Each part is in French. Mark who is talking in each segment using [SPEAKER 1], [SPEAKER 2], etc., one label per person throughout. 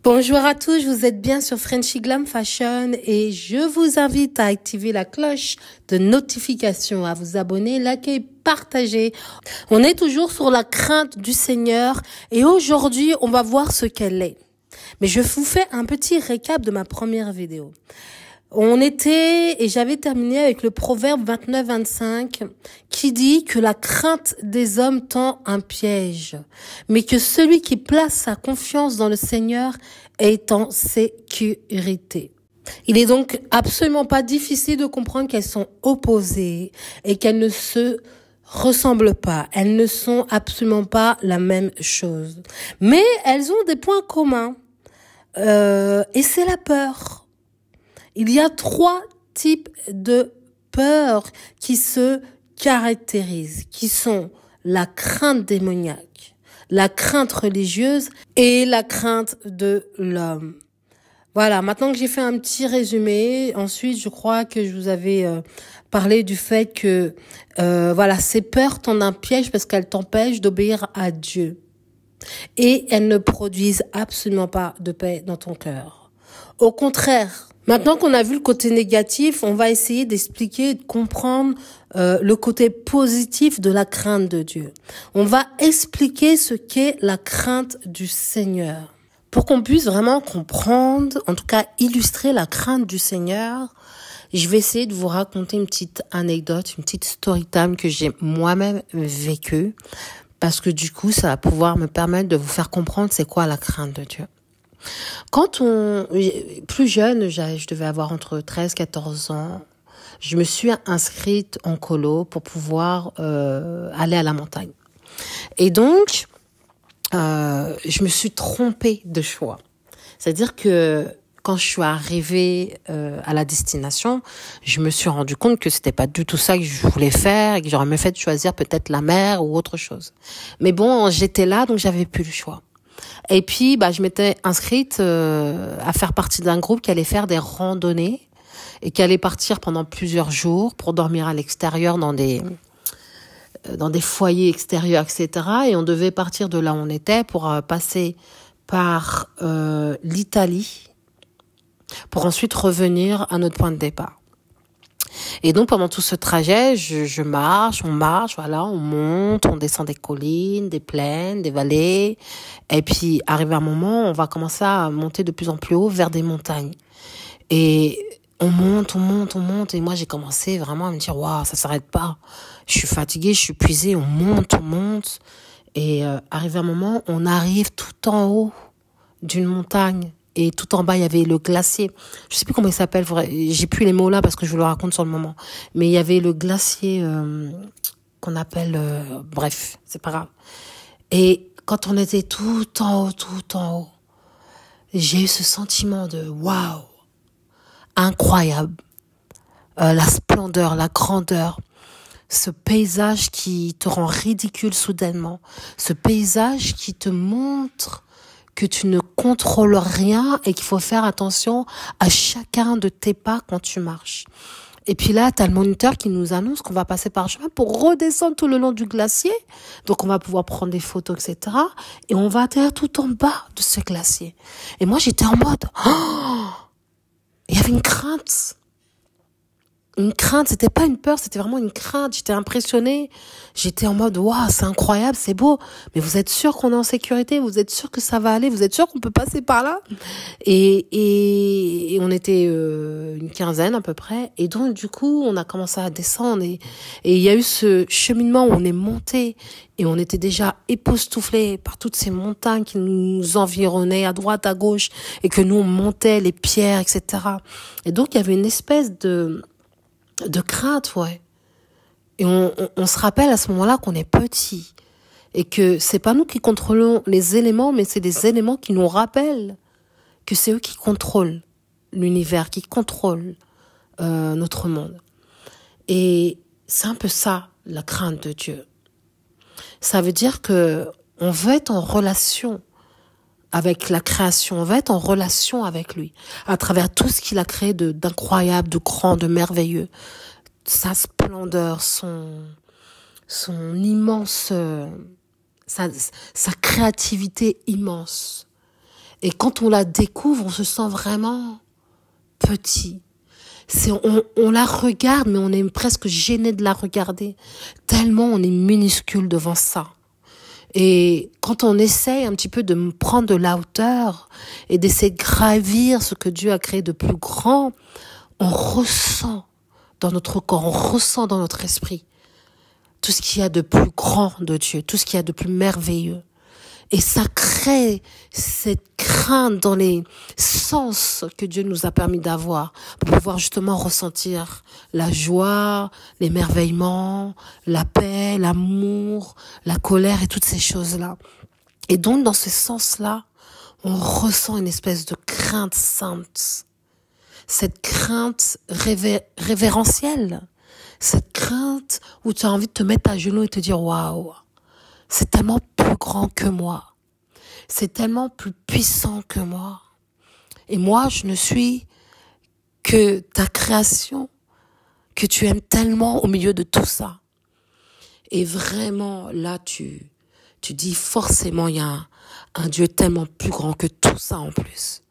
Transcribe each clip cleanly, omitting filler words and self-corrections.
[SPEAKER 1] Bonjour à tous, vous êtes bien sur Frenchy Glam Fashion et je vous invite à activer la cloche de notification, à vous abonner, liker, partager. On est toujours sur la crainte du Seigneur et aujourd'hui, on va voir ce qu'elle est. Mais je vous fais un petit récap de ma première vidéo. J'avais terminé avec le proverbe 29-25 qui dit que la crainte des hommes tend un piège, mais que celui qui place sa confiance dans le Seigneur est en sécurité. Il est donc absolument pas difficile de comprendre qu'elles sont opposées et qu'elles ne se ressemblent pas. Elles ne sont absolument pas la même chose. Mais elles ont des points communs. Et c'est la peur. Il y a 3 types de peurs qui se caractérisent, qui sont la crainte démoniaque, la crainte religieuse et la crainte de l'homme. Voilà, maintenant que j'ai fait un petit résumé, ensuite je crois que je vous avais parlé du fait que ces peurs tendent un piège parce qu'elles t'empêchent d'obéir à Dieu. Et elles ne produisent absolument pas de paix dans ton cœur. Au contraire, maintenant qu'on a vu le côté négatif, on va essayer d'expliquer et de comprendre le côté positif de la crainte de Dieu. On va expliquer ce qu'est la crainte du Seigneur. Pour qu'on puisse vraiment comprendre, en tout cas illustrer la crainte du Seigneur, je vais essayer de vous raconter une petite anecdote, une petite story time que j'ai moi-même vécue. Parce que du coup, ça va pouvoir me permettre de vous faire comprendre c'est quoi la crainte de Dieu. Plus jeune, je devais avoir entre 13 et 14 ans, je me suis inscrite en colo pour pouvoir aller à la montagne. Et donc, je me suis trompée de choix. C'est-à-dire que quand je suis arrivée à la destination, je me suis rendu compte que c'était pas du tout ça que je voulais faire et que j'aurais mieux fait de choisir peut-être la mer ou autre chose. Mais bon, j'étais là, donc j'avais plus le choix. Et puis, je m'étais inscrite à faire partie d'un groupe qui allait faire des randonnées et qui allait partir pendant plusieurs jours pour dormir à l'extérieur dans des foyers extérieurs, etc. Et on devait partir de là où on était pour passer par l'Italie pour ensuite revenir à notre point de départ. Et donc, pendant tout ce trajet, on marche, voilà, on monte, on descend des collines, des plaines, des vallées. Et puis, arrivé à un moment, on va commencer à monter de plus en plus haut vers des montagnes. Et on monte. Et moi, j'ai commencé vraiment à me dire, waouh, ça s'arrête pas. Je suis fatiguée, je suis épuisée, on monte. Et arrivé à un moment, on arrive tout en haut d'une montagne. Et tout en bas, il y avait le glacier. Je sais plus comment il s'appelle. J'ai plus les mots là parce que je vous le raconte sur le moment. Mais il y avait le glacier qu'on appelle... bref, c'est pas grave. Et quand on était tout en haut, j'ai eu ce sentiment de waouh, incroyable. La splendeur, la grandeur. Ce paysage qui te rend ridicule soudainement. Ce paysage qui te montre que tu ne contrôles rien et qu'il faut faire attention à chacun de tes pas quand tu marches. Et puis là, tu as le moniteur qui nous annonce qu'on va passer par le chemin pour redescendre tout le long du glacier. Donc, on va pouvoir prendre des photos, etc. Et on va atterrir tout en bas de ce glacier. Et moi, j'étais en mode... il y avait une crainte. Une crainte, c'était pas une peur, c'était vraiment une crainte. J'étais impressionnée. J'étais en mode, waouh, c'est incroyable, c'est beau. Mais vous êtes sûr qu'on est en sécurité? Vous êtes sûr que ça va aller? Vous êtes sûr qu'on peut passer par là? Et on était une quinzaine à peu près. Et donc, du coup, on a commencé à descendre. Et il y a eu ce cheminement où on est monté. Et on était déjà époustouflés par toutes ces montagnes qui nous environnaient à droite, à gauche. Et que nous, on montait les pierres, etc. Et donc, il y avait une espèce de crainte, ouais. Et on se rappelle à ce moment-là qu'on est petit et que c'est pas nous qui contrôlons les éléments, mais c'est des éléments qui nous rappellent que c'est eux qui contrôlent l'univers, qui contrôlent notre monde. Et c'est un peu ça, la crainte de Dieu. Ça veut dire que on veut être en relation avec la création, on va être en relation avec lui, à travers tout ce qu'il a créé d'incroyable, de grand, de merveilleux. Sa splendeur, son immense, sa créativité immense. Et quand on la découvre, on se sent vraiment petit. On la regarde, mais on est presque gêné de la regarder, tellement on est minuscule devant ça. Et quand on essaye un petit peu de prendre de la hauteur et d'essayer de gravir ce que Dieu a créé de plus grand, on ressent dans notre corps, on ressent dans notre esprit tout ce qu'il y a de plus grand de Dieu, tout ce qu'il y a de plus merveilleux. Et ça crée cette crainte dans les sens que Dieu nous a permis d'avoir pour pouvoir justement ressentir la joie, l'émerveillement, la paix, l'amour, la colère et toutes ces choses-là. Et donc, dans ce sens-là, on ressent une espèce de crainte sainte. Cette crainte révérentielle. Cette crainte où tu as envie de te mettre à genoux et te dire « Waouh !» C'est tellement plus grand que moi. C'est tellement plus puissant que moi. Et moi, je ne suis que ta création, que tu aimes tellement au milieu de tout ça. Et vraiment, là, tu dis forcément, il y a un Dieu tellement plus grand que tout ça en plus.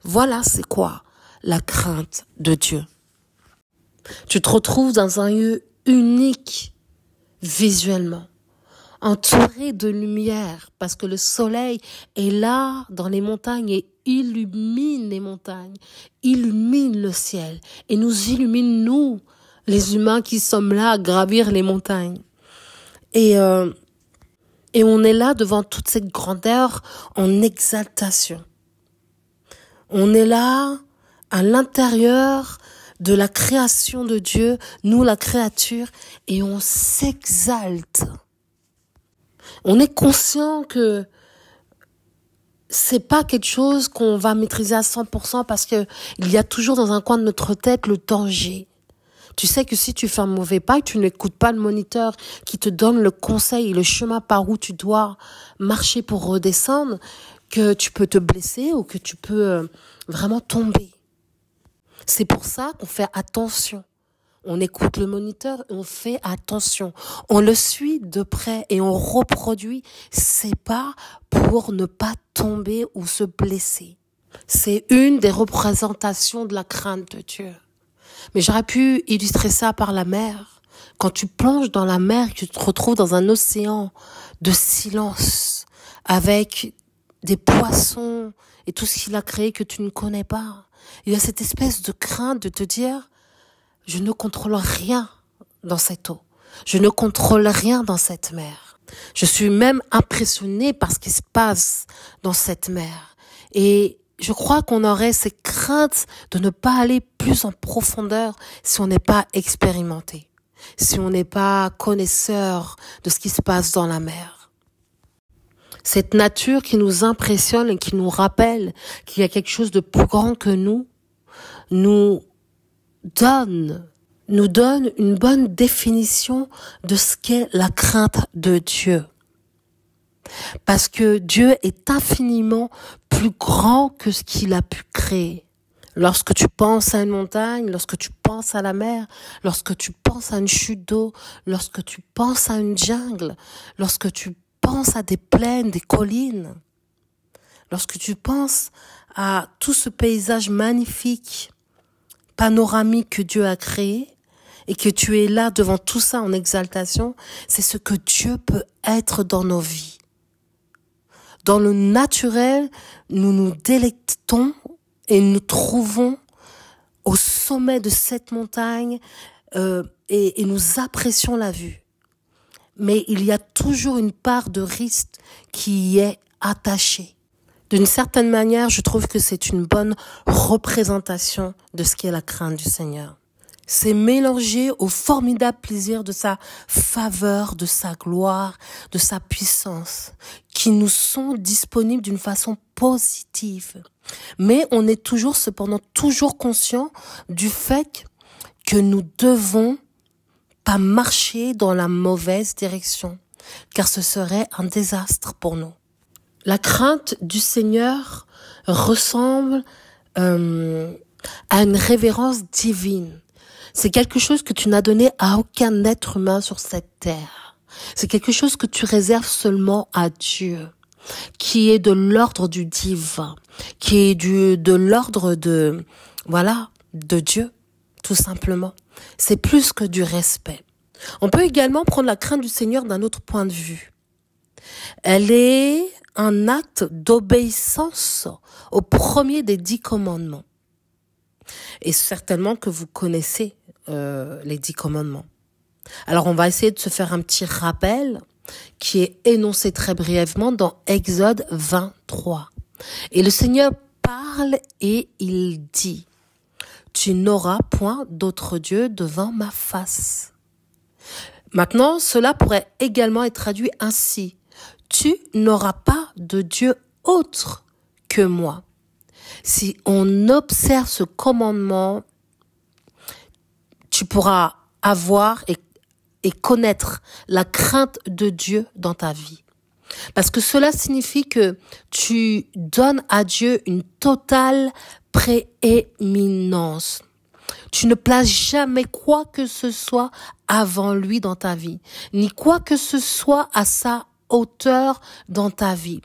[SPEAKER 1] Voilà, c'est quoi la crainte de Dieu. Tu te retrouves dans un lieu unique visuellement, entouré de lumière, parce que le soleil est là dans les montagnes et illumine les montagnes, illumine le ciel et nous illumine, nous, les humains qui sommes là à gravir les montagnes. Et on est là devant toute cette grandeur en exaltation. On est là à l'intérieur de la création de Dieu, nous la créature, et on s'exalte. On est conscient que c'est pas quelque chose qu'on va maîtriser à 100% parce que il y a toujours dans un coin de notre tête le danger. Tu sais que si tu fais un mauvais pas, que tu n'écoutes pas le moniteur qui te donne le conseil et le chemin par où tu dois marcher pour redescendre, que tu peux te blesser ou que tu peux vraiment tomber. C'est pour ça qu'on fait attention. On écoute le moniteur et on fait attention. On le suit de près et on reproduit ses pas pour ne pas tomber ou se blesser. C'est une des représentations de la crainte de Dieu. Mais j'aurais pu illustrer ça par la mer. Quand tu plonges dans la mer, tu te retrouves dans un océan de silence avec des poissons et tout ce qu'il a créé que tu ne connais pas. Il y a cette espèce de crainte de te dire « Je ne contrôle rien dans cette eau. Je ne contrôle rien dans cette mer. Je suis même impressionnée par ce qui se passe dans cette mer. » Et je crois qu'on aurait cette crainte de ne pas aller plus en profondeur si on n'est pas expérimenté, si on n'est pas connaisseur de ce qui se passe dans la mer. Cette nature qui nous impressionne et qui nous rappelle qu'il y a quelque chose de plus grand que nous donne une bonne définition de ce qu'est la crainte de Dieu. Parce que Dieu est infiniment plus grand que ce qu'il a pu créer. Lorsque tu penses à une montagne, lorsque tu penses à la mer, lorsque tu penses à une chute d'eau, lorsque tu penses à une jungle, lorsque tu penses à des plaines, des collines, lorsque tu penses à tout ce paysage magnifique, panoramique que Dieu a créé, et que tu es là devant tout ça en exaltation, c'est ce que Dieu peut être dans nos vies. Dans le naturel, nous nous délectons et nous trouvons au sommet de cette montagne et nous apprécions la vue. Mais il y a toujours une part de risque qui y est attachée. D'une certaine manière, je trouve que c'est une bonne représentation de ce qu'est la crainte du Seigneur. C'est mélanger au formidable plaisir de sa faveur, de sa gloire, de sa puissance, qui nous sont disponibles d'une façon positive. Mais on est cependant toujours conscient du fait que nous devons pas marcher dans la mauvaise direction, car ce serait un désastre pour nous. La crainte du Seigneur ressemble à une révérence divine. C'est quelque chose que tu n'as donné à aucun être humain sur cette terre. C'est quelque chose que tu réserves seulement à Dieu. qui est de l'ordre du divin, qui est de l'ordre de Dieu, tout simplement. C'est plus que du respect. On peut également prendre la crainte du Seigneur d'un autre point de vue. Elle est un acte d'obéissance au premier des 10 commandements. Et certainement que vous connaissez les 10 commandements. Alors on va essayer de se faire un petit rappel qui est énoncé très brièvement dans Exode 23. Et le Seigneur parle et il dit: tu n'auras point d'autre Dieu devant ma face. Maintenant, cela pourrait également être traduit ainsi: tu n'auras pas de Dieu autre que moi. Si on observe ce commandement, tu pourras avoir et connaître la crainte de Dieu dans ta vie. Parce que cela signifie que tu donnes à Dieu une totale prééminence. Tu ne places jamais quoi que ce soit avant lui dans ta vie, ni quoi que ce soit à sa hauteur dans ta vie.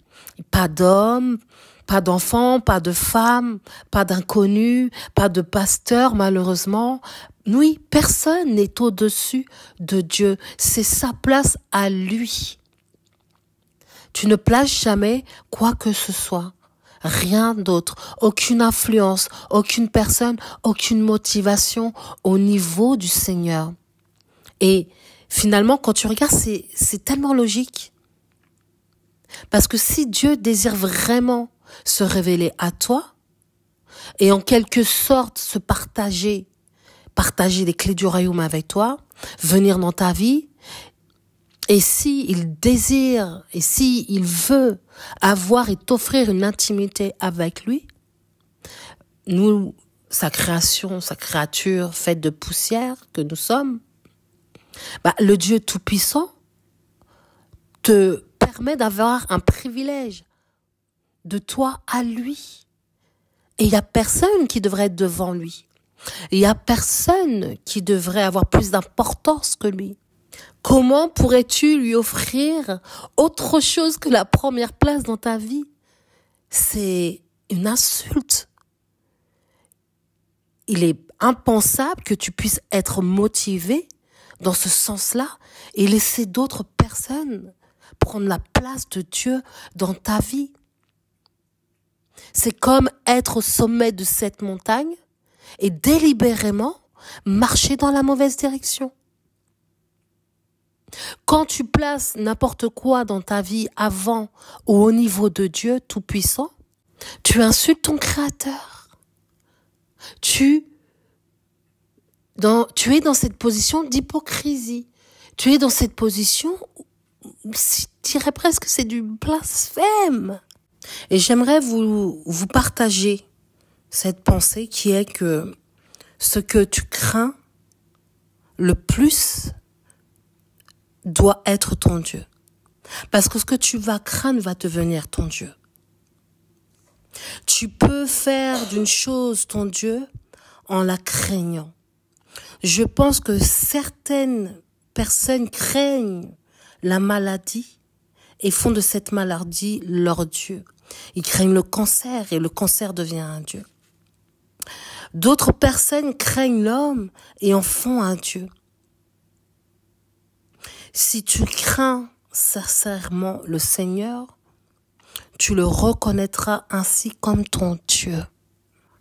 [SPEAKER 1] Pas d'homme, pas d'enfant, pas de femme, pas d'inconnu, pas de pasteur malheureusement. Oui, personne n'est au-dessus de Dieu. C'est sa place à lui. Tu ne places jamais quoi que ce soit. Rien d'autre. Aucune influence, aucune personne, aucune motivation au niveau du Seigneur. Et finalement, quand tu regardes, c'est tellement logique. Parce que si Dieu désire vraiment se révéler à toi et en quelque sorte se partager les clés du royaume avec toi, venir dans ta vie, et si il désire, et si il veut avoir et t'offrir une intimité avec lui, nous, sa création, sa créature faite de poussière que nous sommes, le Dieu Tout-Puissant te permet d'avoir un privilège de toi à lui. Et il n'y a personne qui devrait être devant lui. Il n'y a personne qui devrait avoir plus d'importance que lui. Comment pourrais-tu lui offrir autre chose que la première place dans ta vie? C'est une insulte. Il est impensable que tu puisses être motivé dans ce sens-là et laisser d'autres personnes prendre la place de Dieu dans ta vie. C'est comme être au sommet de cette montagne et délibérément marcher dans la mauvaise direction. Quand tu places n'importe quoi dans ta vie avant ou au niveau de Dieu Tout-Puissant, tu insultes ton Créateur. Tu es dans cette position d'hypocrisie. Tu es dans cette position, je dirais presque que c'est du blasphème. Et j'aimerais vous partager cette pensée qui est que ce que tu crains le plus doit être ton Dieu. Parce que ce que tu vas craindre va devenir ton Dieu. Tu peux faire d'une chose ton Dieu en la craignant. Je pense que certaines personnes craignent la maladie et font de cette maladie leur Dieu. Ils craignent le cancer et le cancer devient un Dieu. D'autres personnes craignent l'homme et en font un Dieu. Si tu crains sincèrement le Seigneur, tu le reconnaîtras ainsi comme ton Dieu.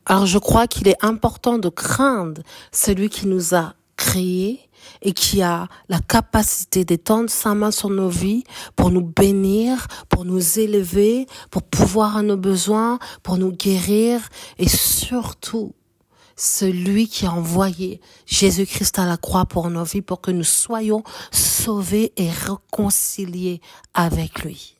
[SPEAKER 1] Alors je crois qu'il est important de craindre celui qui nous a créés et qui a la capacité d'étendre sa main sur nos vies pour nous bénir, pour nous élever, pour pouvoir à nos besoins, pour nous guérir et surtout celui qui a envoyé Jésus-Christ à la croix pour nos vies, pour que nous soyons sauvés et réconciliés avec lui.